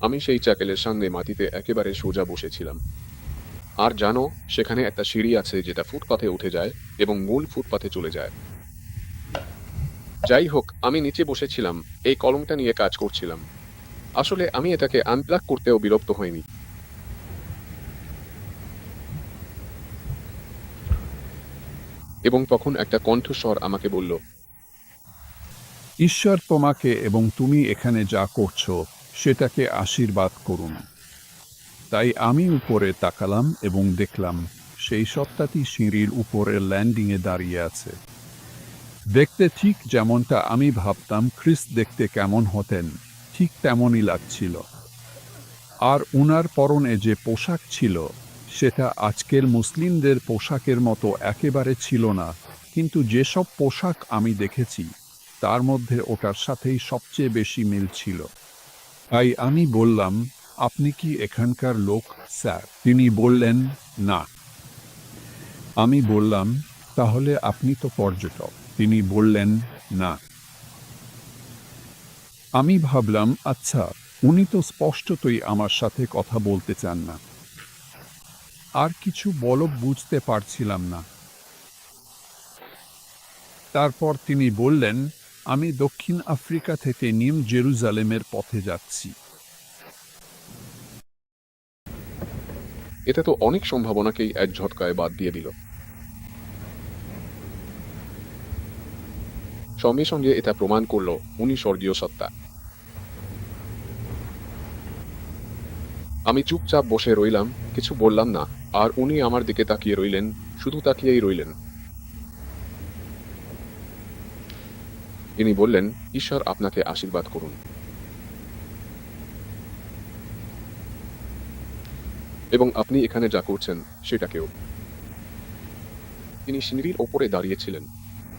আমি সেই চ্যাপেলের সামনে মাটিতে একেবারে সোজা বসেছিলাম। আর জানো, সেখানে একটা সিঁড়ি আছে যেটা ফুটপাথে উঠে যায় এবং মূল ফুটপাথে চলে যায়। যাই হোক, আমি নিচে বসেছিলাম, এই কলমটা নিয়ে কাজ করছিলাম। আসলে আমি এটাকে আনপ্লাগ করতেও বিরক্ত হইনি। এবং তখন একটা কণ্ঠস্বর আমাকে বলল, ঈশ্বর তোমাকে এবং তুমি এখানে যা করছো সেটাকে আশীর্বাদ করুন। তাই আমি উপরে তাকালাম এবং দেখলাম সেই সত্তাটি সিঁড়ির উপরের ল্যান্ডিংয়ে দাঁড়িয়ে আছে। দেখতে ঠিক যেমনটা আমি ভাবতাম খ্রিস্ট দেখতে কেমন হতেন, ঠিক তেমনই লাগছিল। আর উনার পরনে যে পোশাক ছিল সেটা আজকের মুসলিমদের পোশাকের মতো একেবারে ছিল না, কিন্তু যেসব পোশাক আমি দেখেছি তার মধ্যে ওটার সাথেই সবচেয়ে বেশি মিল ছিল। তাই আমি বললাম, আপনি কি এখানকার লোক, স্যার? তিনি বললেন, না। আমি বললাম, তাহলে আপনি তো পর্যটক। তিনি বললেন, না। আমি ভাবলাম, আচ্ছা, উনি তো স্পষ্টতই আমার সাথে কথা বলতে চান না। আর কিছু বুঝতে পারছিলাম না। তারপর তিনি বললেন, আমি দক্ষিণ আফ্রিকা থেকে নিউ জেরুজালেমের পথে যাচ্ছি। এটা তো অনেক সম্ভাবনাকেই এক ঝটকায় বাদ দিয়ে দিল। সঙ্গে সঙ্গে এটা প্রমাণ করল উনি স্বর্গীয় সত্তা। আমি চুপচাপ বসে রইলাম, কিছু বললাম না। আর উনি আমার দিকে তাকিয়ে রইলেন, শুধু তাকিয়েই রইলেন। তিনি বললেন, ঈশ্বর আপনাকে আশীর্বাদ করুন। এবং আপনি এখানে যা করছেন সেটাকেও। তিনি সিঁড়ির ওপরে দাঁড়িয়েছিলেন,